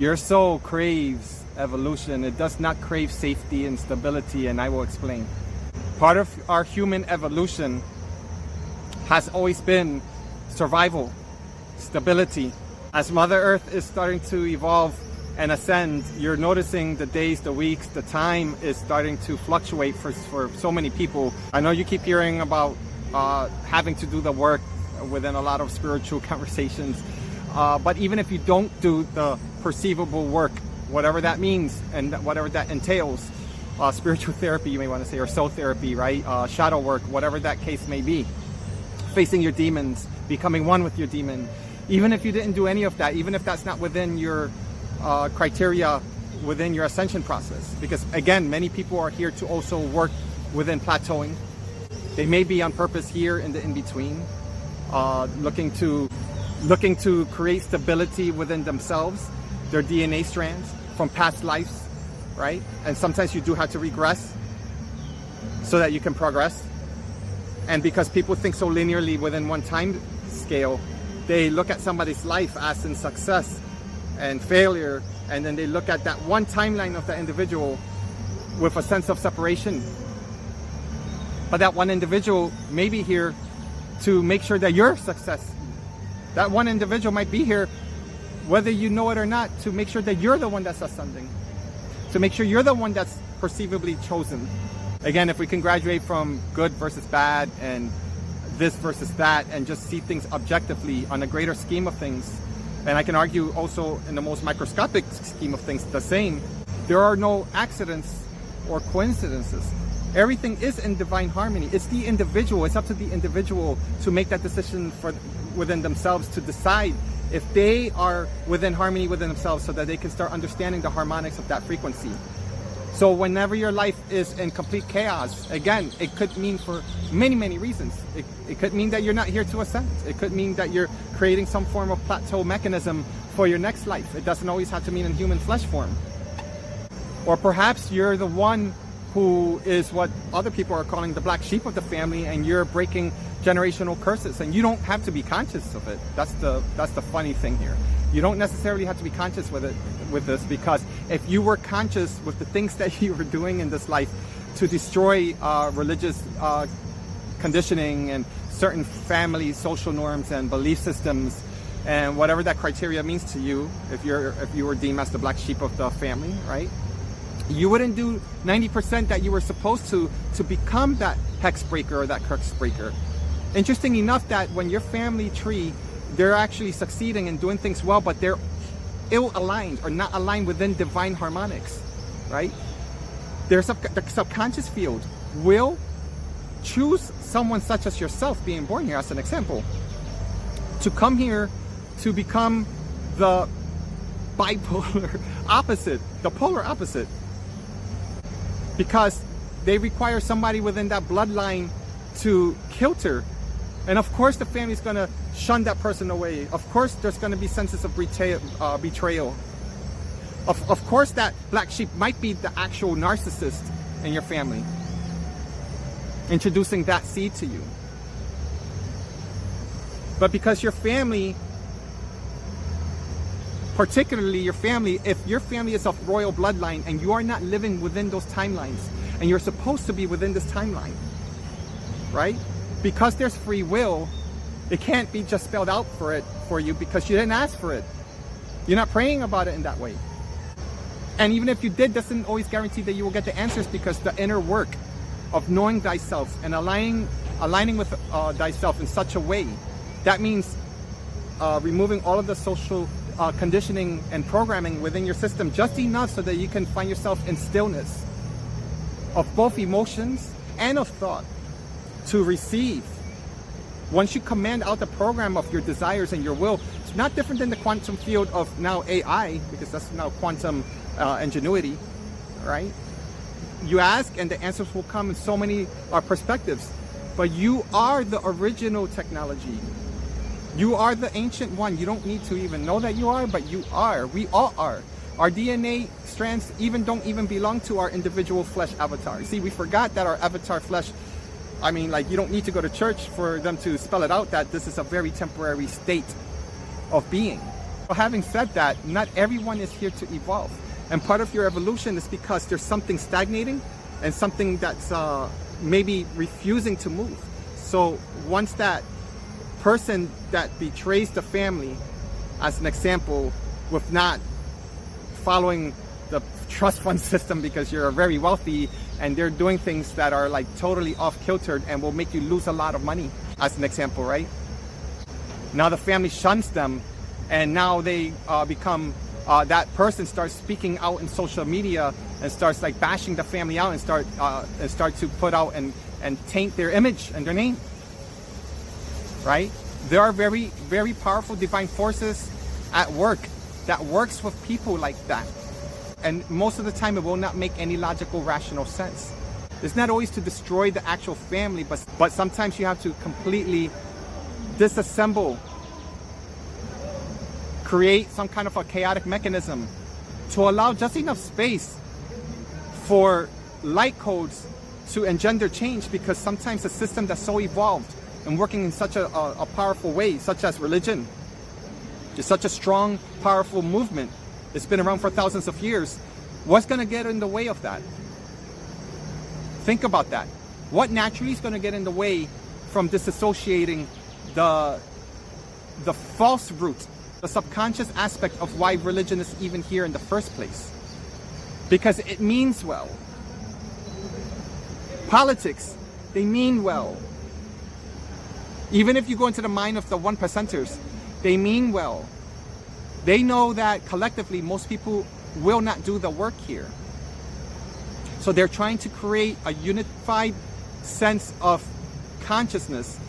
Your soul craves evolution. It does not crave safety and stability, and I will explain. Part of our human evolution has always been survival, stability. As Mother Earth is starting to evolve and ascend, you're noticing the days, the weeks, the time is starting to fluctuate for so many people. I know you keep hearing about having to do the work within a lot of spiritual conversations. But even if you don't do the perceivable work, whatever that means and whatever that entails, spiritual therapy, you may want to say, or soul therapy, right? Shadow work, whatever that case may be. Facing your demons, becoming one with your demon. Even if you didn't do any of that, even if that's not within your criteria, within your ascension process. Because again, many people are here to also work within plateauing. They may be on purpose here in the in-between, looking to create stability within themselves, their DNA strands from past lives, right? And sometimes you do have to regress so that you can progress. And because people think so linearly within one time scale, they look at somebody's life as in success and failure, and then they look at that one timeline of the individual with a sense of separation. But that one individual may be here to make sure that your success, that one individual might be here, whether you know it or not, to make sure that you're the one that's ascending, to make sure you're the one that's perceivably chosen. Again, if we can graduate from good versus bad and this versus that and just see things objectively on a greater scheme of things, and I can argue also in the most microscopic scheme of things the same, there are no accidents or coincidences. Everything is in divine harmony. It's the individual, it's up to the individual to make that decision within themselves, to decide if they are within harmony within themselves, so that they can start understanding the harmonics of that frequency. So whenever your life is in complete chaos, again, it could mean for many, many reasons. It could mean that you're not here to ascend. It could mean that you're creating some form of plateau mechanism for your next life. It doesn't always have to mean in human flesh form. Or perhaps you're the one who is what other people are calling the black sheep of the family, and you're breaking generational curses, and you don't have to be conscious of it. That's the funny thing here. You don't necessarily have to be conscious with this, because if you were conscious with the things that you were doing in this life to destroy religious conditioning and certain family social norms and belief systems, and whatever that criteria means to you, if you were deemed as the black sheep of the family, right? You wouldn't do 90% that you were supposed to become that hex breaker or that curse breaker. Interesting enough that when your family tree, they're actually succeeding and doing things well, but they're ill-aligned or not aligned within divine harmonics, right? The subconscious field will choose someone such as yourself, being born here as an example, to come here to become the bipolar opposite, the polar opposite. Because they require somebody within that bloodline to kilter. And of course the family's gonna shun that person away. Of course there's gonna be senses of betrayal. Of course that black sheep might be the actual narcissist in your family, introducing that seed to you. But because your family, particularly your family, if your family is of royal bloodline and you are not living within those timelines, and you're supposed to be within this timeline, right? Because there's free will, it can't be just spelled out for you because you didn't ask for it. You're not praying about it in that way. And even if you did, doesn't always guarantee that you will get the answers, because the inner work of knowing thyself and aligning with thyself in such a way, that means removing all of the social conditioning and programming within your system just enough so that you can find yourself in stillness of both emotions and of thought to receive. Once you command out the program of your desires and your will, it's not different than the quantum field of now AI, because that's now quantum ingenuity, right? You ask and the answers will come in so many perspectives, but you are the original technology. You are the ancient one. You don't need to even know that you are, but you are. We all are. Our DNA strands don't even belong to our individual flesh avatar. See, we forgot that our avatar flesh, I mean, like, you don't need to go to church for them to spell it out that this is a very temporary state of being. Having said that, not everyone is here to evolve. And part of your evolution is because there's something stagnating and something that's maybe refusing to move. So once that person that betrays the family, as an example, with not following the trust fund system because you're very wealthy and they're doing things that are like totally off kilter and will make you lose a lot of money, as an example, right? Now the family shuns them, and now they become that person starts speaking out in social media and starts like bashing the family out and start to put out and taint their image and their name, right? There are very, very powerful divine forces at work that works with people like that. And most of the time it will not make any logical, rational sense. It's not always to destroy the actual family, but sometimes you have to completely disassemble, create some kind of a chaotic mechanism to allow just enough space for light codes to engender change, because sometimes a system that's so evolved and working in such a powerful way, such as religion, is such a strong, powerful movement. It's been around for thousands of years. What's going to get in the way of that? Think about that. What naturally is going to get in the way from disassociating the false root, the subconscious aspect of why religion is even here in the first place? Because it means well. Politics, they mean well. Even if you go into the mind of the 1%ers, they mean well. They know that collectively most people will not do the work here. So they're trying to create a unified sense of consciousness,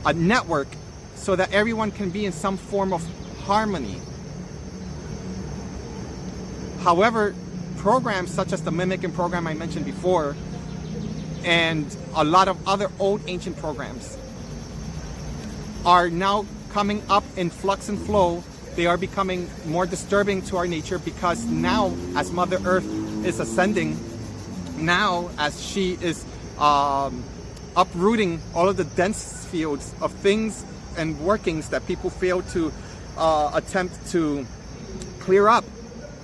a network, so that everyone can be in some form of harmony. However, programs such as the mimicking program I mentioned before, and a lot of other old ancient programs are now coming up in flux and flow. They are becoming more disturbing to our nature, because now as Mother Earth is ascending, now as she is uprooting all of the dense fields of things and workings that people fail to attempt to clear up,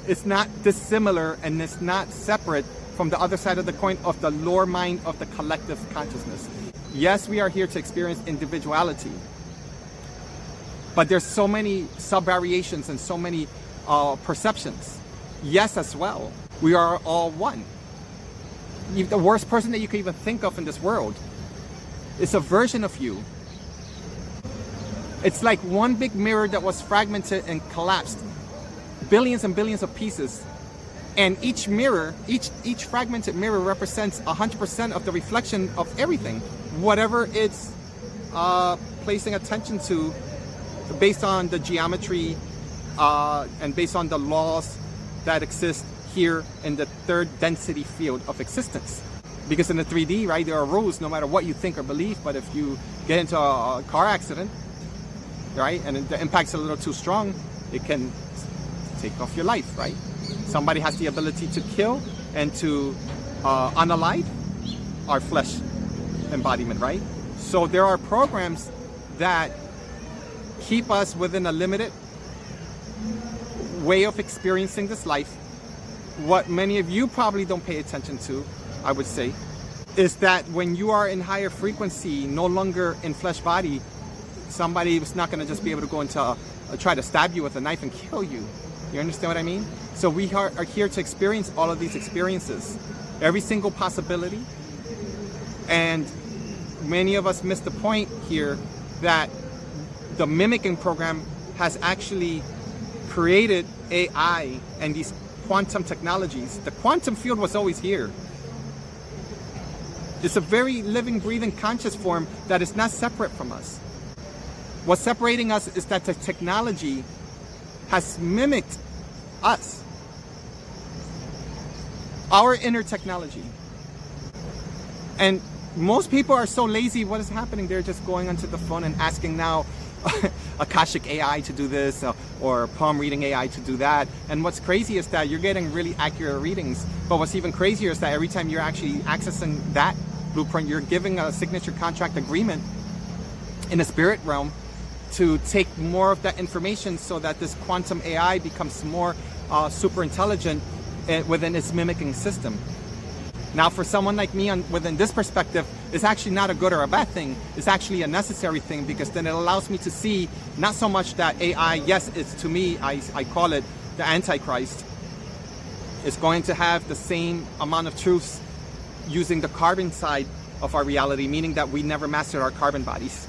it's not dissimilar and it's not separate from the other side of the coin of the lower mind of the collective consciousness. Yes, we are here to experience individuality, but there's so many sub-variations and so many perceptions. Yes, as well. We are all one. The worst person that you could even think of in this world is a version of you. It's like one big mirror that was fragmented and collapsed. Billions and billions of pieces. And each mirror, each fragmented mirror represents 100% of the reflection of everything. Whatever it's placing attention to, based on the geometry and based on the laws that exist here in the third density field of existence. Because in the 3D, right, there are rules no matter what you think or believe, but if you get into a car accident, right, and the impact's a little too strong, it can take off your life, right? Somebody has the ability to kill and to unalive our flesh embodiment, right? So there are programs that keep us within a limited way of experiencing this life. What many of you probably don't pay attention to, I would say, is that when you are in higher frequency, no longer in flesh body, somebody is not going to just be able to go into try to stab you with a knife and kill you. You understand what I mean? So we are here to experience all of these experiences, every single possibility. And many of us miss the point here that the mimicking program has actually created AI and these quantum technologies. The quantum field was always here. It's a very living, breathing, conscious form that is not separate from us. What's separating us is that the technology has mimicked us, our inner technology. And most people are so lazy. What is happening? They're just going onto the phone and asking now akashic AI to do this or palm reading AI to do that. And what's crazy is that you're getting really accurate readings. But what's even crazier is that every time you're actually accessing that blueprint, you're giving a signature contract agreement in the spirit realm to take more of that information so that this quantum AI becomes more super intelligent within its mimicking system. Now, for someone like me, within this perspective, it's actually not a good or a bad thing. It's actually a necessary thing, because then it allows me to see not so much that AI, yes, it's, to me, I call it the Antichrist. It's going to have the same amount of truths using the carbon side of our reality, meaning that we never mastered our carbon bodies.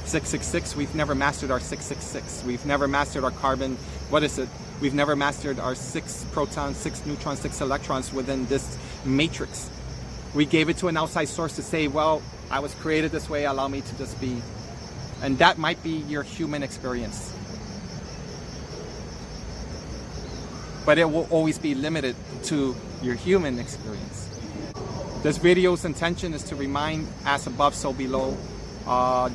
666, we've never mastered our 666. We've never mastered our carbon, what is it? We've never mastered our 6 protons, 6 neutrons, 6 electrons within this matrix. We gave it to an outside source to say, well, I was created this way, allow me to just be. And that might be your human experience. But it will always be limited to your human experience. This video's intention is to remind, as above, so below.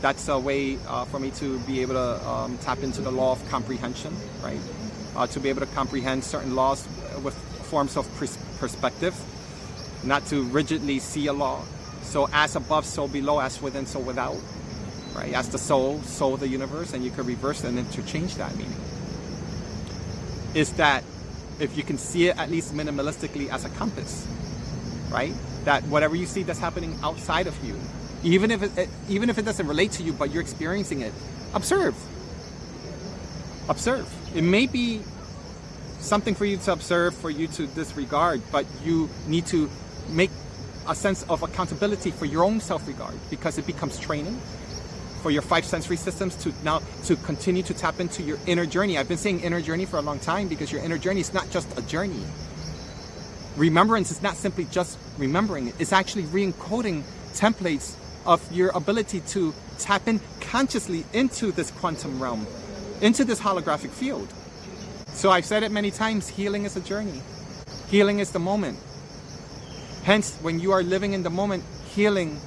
That's a way for me to be able to tap into the law of comprehension, right? To be able to comprehend certain laws with forms of perspective, not to rigidly see a law. So as above, so below, as within, so without, right? As the soul of the universe, and you could reverse and interchange that meaning. Is that if you can see it at least minimalistically as a compass, right? That whatever you see that's happening outside of you, even if it doesn't relate to you, but you're experiencing it, observe. Observe. It may be something for you to observe, for you to disregard, but you need to make a sense of accountability for your own self-regard, because it becomes training for your 5 sensory systems to continue to tap into your inner journey. I've been saying inner journey for a long time, because your inner journey is not just a journey. Remembrance is not simply just remembering it. It's actually re-encoding templates of your ability to tap in consciously into this quantum realm, into this holographic field. So I've said it many times, healing is a journey. Healing is the moment. Hence, when you are living in the moment, healing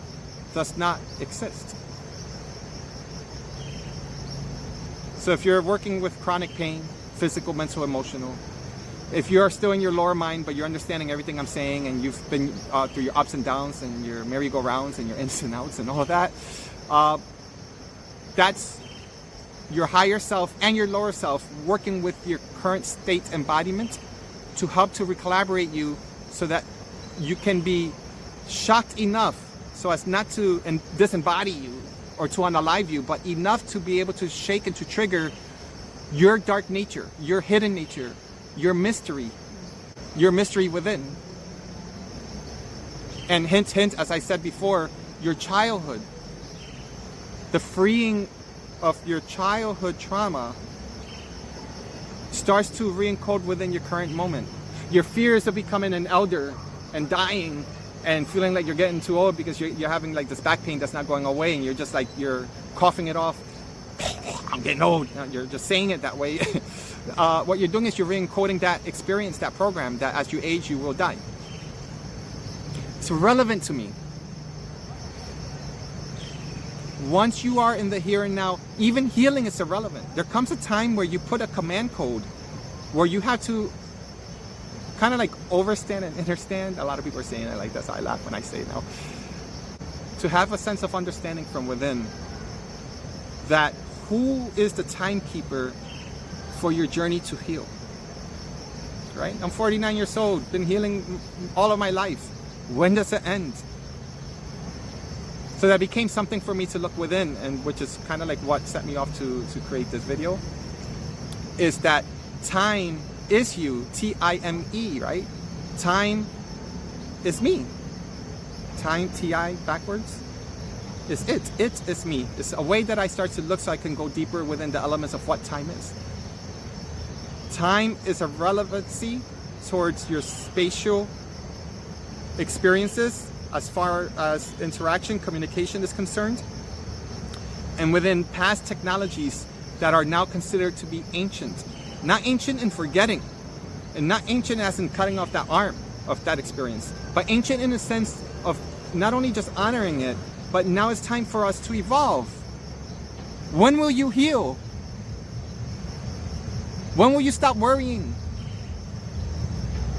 does not exist. So if you're working with chronic pain, physical, mental, emotional, if you're still in your lower mind, but you're understanding everything I'm saying, and you've been through your ups and downs and your merry-go-rounds and your ins and outs and all of that, that's your higher self and your lower self working with your current state embodiment to help to recollaborate you, so that you can be shocked enough so as not to disembody you or to unalive you, but enough to be able to shake and to trigger your dark nature, your hidden nature, your mystery within. And hint, hint, as I said before, your childhood, the freeing of your childhood trauma starts to re-encode within your current moment. Your fears of becoming an elder and dying and feeling like you're getting too old because you're having like this back pain that's not going away, and you're just like, you're coughing it off. I'm getting old. You're just saying it that way. What you're doing is you're re-encoding that experience, that program, that as you age, you will die. It's relevant to me. Once you are in the here and now, even healing is irrelevant. There comes a time where you put a command code where you have to kind of like overstand and understand. A lot of people are saying it like that, so I laugh when I say it now. To have a sense of understanding from within that who is the timekeeper for your journey to heal, right? I'm 49 years old, been healing all of my life. When does it end? So that became something for me to look within, and which is kind of like what set me off to create this video, is that time is you, T-I-M-E, right? Time is me. Time, T-I backwards, is it. It is me. It's a way that I start to look so I can go deeper within the elements of what time is. Time is a relevancy towards your spatial experiences as far as interaction, communication is concerned, and within past technologies that are now considered to be ancient. Not ancient in forgetting, and not ancient as in cutting off that arm of that experience, but ancient in the sense of not only just honoring it, but now it's time for us to evolve. When will you heal? When will you stop worrying?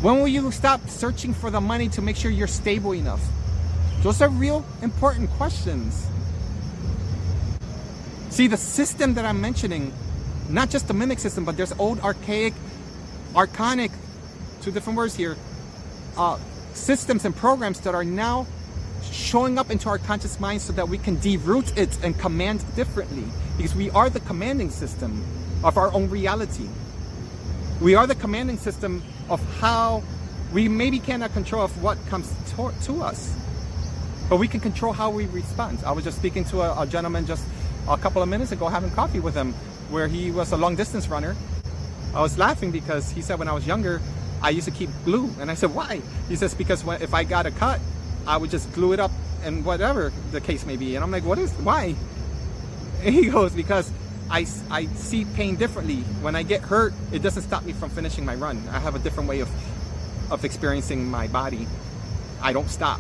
When will you stop searching for the money to make sure you're stable enough? Those are real important questions. See, the system that I'm mentioning, not just the mimic system, but there's old archaic, archonic, two different words here, systems and programs that are now showing up into our conscious mind so that we can deroot it and command differently. Because we are the commanding system of our own reality. We are the commanding system of how we maybe cannot control of what comes to us, but we can control how we respond. I was just speaking to a gentleman just a couple of minutes ago, having coffee with him, where he was a long distance runner. I was laughing because he said when I was younger, I used to keep glue. And I said, why? He says, because if I got a cut, I would just glue it up and whatever the case may be. And I'm like, why? And he goes, because I see pain differently. When I get hurt, it doesn't stop me from finishing my run. I have a different way of experiencing my body. I don't stop.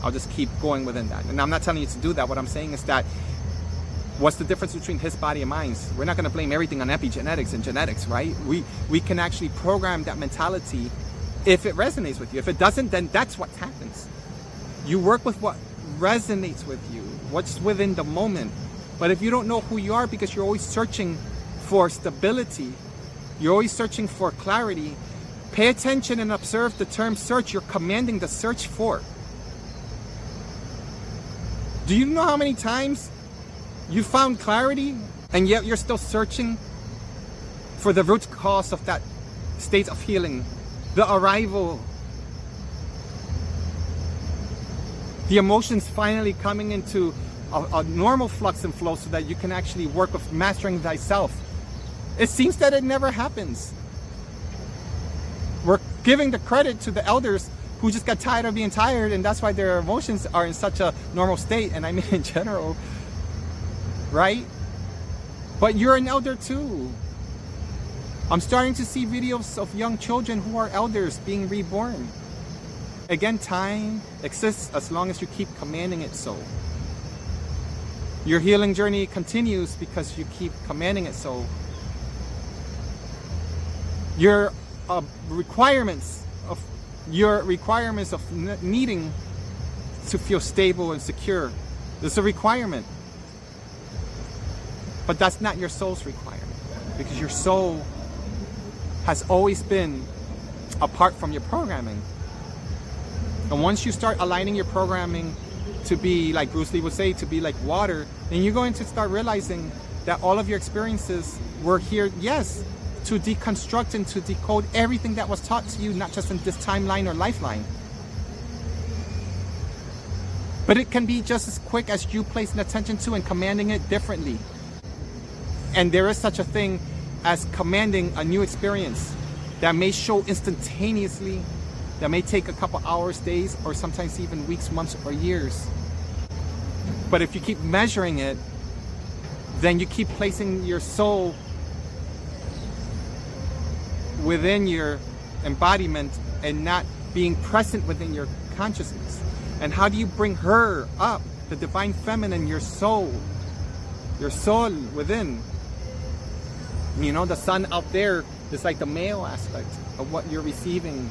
I'll just keep going within that. And I'm not telling you to do that. What I'm saying is that what's the difference between his body and mine? We're not going to blame everything on epigenetics and genetics, right? We can actually program that mentality if it resonates with you. If it doesn't, then that's what happens. You work with what resonates with you, what's within the moment. But if you don't know who you are because you're always searching for stability, you're always searching for clarity, pay attention and observe the term search you're commanding the search for. Do you know how many times you found clarity and yet you're still searching for the root cause of that state of healing, the arrival, the emotions finally coming into a normal flux and flow so that you can actually work with mastering thyself? It seems that it never happens. We're giving the credit to the elders who just got tired of being tired, and that's why their emotions are in such a normal state, and I mean in general, right? But you're an elder too. I'm starting to see videos of young children who are elders being reborn. Again, time exists as long as you keep commanding it so. Your healing journey continues because you keep commanding it so. Your requirements of needing to feel stable and secure, there's a requirement. But that's not your soul's requirement, because your soul has always been apart from your programming. And once you start aligning your programming to be, like Bruce Lee would say, to be like water, then you're going to start realizing that all of your experiences were here, yes, to deconstruct and to decode everything that was taught to you, not just in this timeline or lifeline. But it can be just as quick as you placing attention to and commanding it differently. And there is such a thing as commanding a new experience that may show instantaneously, that may take a couple hours, days, or sometimes even weeks, months, or years. But if you keep measuring it, then you keep placing your soul within your embodiment and not being present within your consciousness. And how do you bring her up, the divine feminine, your soul within? You know, the sun out there is like the male aspect of what you're receiving.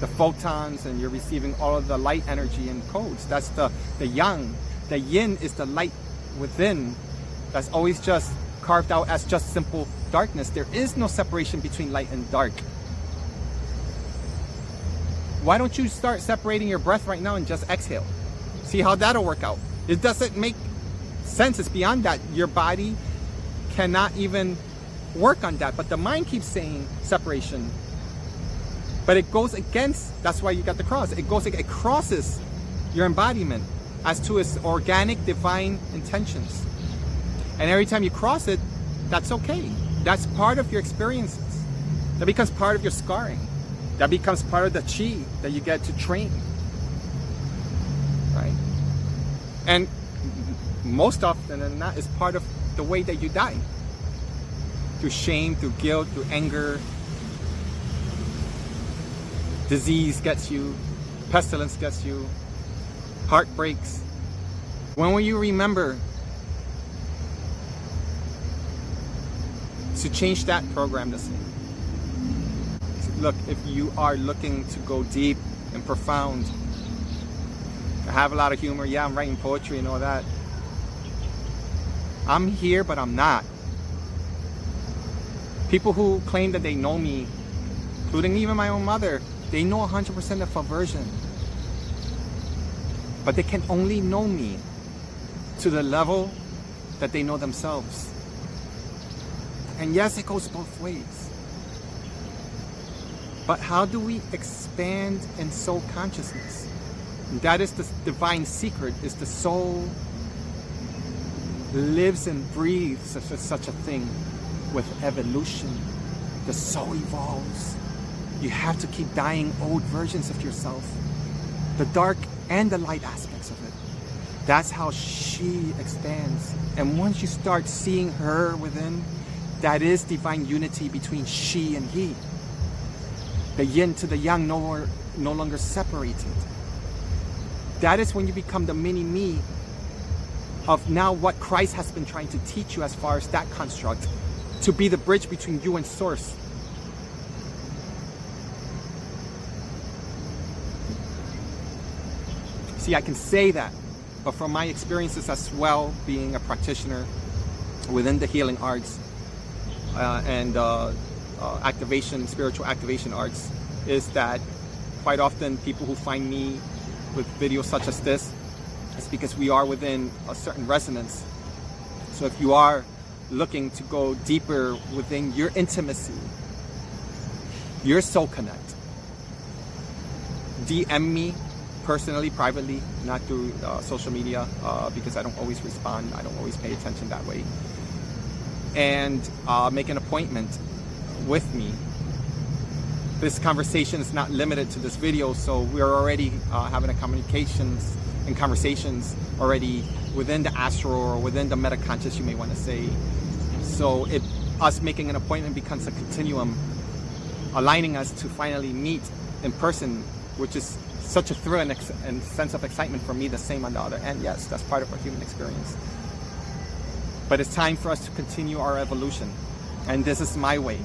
The photons, and you're receiving all of the light energy and codes. That's the yang. The yin is the light within. That's always just carved out as just simple darkness. There is no separation between light and dark. Why don't you start separating your breath right now and just exhale? See how that'll work out. It doesn't make sense. It's beyond that. Your body cannot even work on that. But the mind keeps saying separation. But it goes against, that's why you got the cross. It crosses your embodiment as to its organic divine intentions. And every time you cross it, that's okay. That's part of your experiences. That becomes part of your scarring. That becomes part of the chi that you get to train. Right? And most often than not, is part of the way that you die. Through shame, through guilt, through anger. Disease gets you, pestilence gets you, heartbreaks. When will you remember to change that program this year? Look, if you are looking to go deep and profound, I have a lot of humor, yeah, I'm writing poetry and all that. I'm here, but I'm not. People who claim that they know me, including even my own mother, they know 100% of a version. But they can only know me to the level that they know themselves. And yes, it goes both ways. But how do we expand in soul consciousness? And that is the divine secret, is the soul lives and breathes, if it's such a thing, with evolution. The soul evolves. You have to keep dying old versions of yourself, the dark and the light aspects of it. That's how she expands. And once you start seeing her within, that is divine unity between she and he. The yin to the yang no longer separated. That is when you become the mini me of now what Christ has been trying to teach you as far as that construct, to be the bridge between you and source. See, I can say that, but from my experiences as well, being a practitioner within the healing arts and activation, spiritual activation arts, is that quite often people who find me with videos such as this, it's because we are within a certain resonance. So if you are looking to go deeper within your intimacy, your soul connect, DM me personally, privately, not through social media, because I don't always respond. I don't always pay attention that way. And make an appointment with me. This conversation is not limited to this video, so we're already having a communications and conversations already within the astral or within the meta-conscious, you may want to say. So us making an appointment becomes a continuum, aligning us to finally meet in person, which is such a thrill and sense of excitement for me, the same on the other end. Yes, that's part of our human experience. But it's time for us to continue our evolution. And this is my way.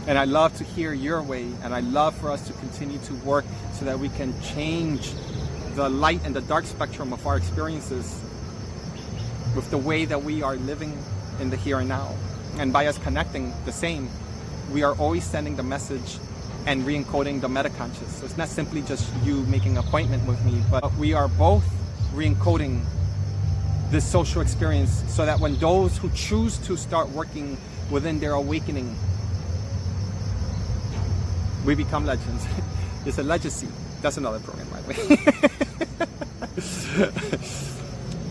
And I love to hear your way, and I love for us to continue to work so that we can change the light and the dark spectrum of our experiences with the way that we are living in the here and now. And by us connecting the same, we are always sending the message and re-encoding the meta-conscious. So it's not simply just you making an appointment with me, but we are both re-encoding this social experience so that when those who choose to start working within their awakening, we become legends. It's a legacy. That's another program, by the way.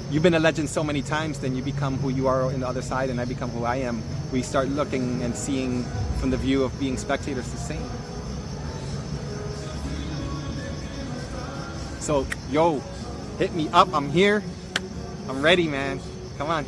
You've been a legend so many times, then you become who you are on the other side, and I become who I am. We start looking and seeing from the view of being spectators the same. So, yo, hit me up. I'm here. I'm ready, man. Come on.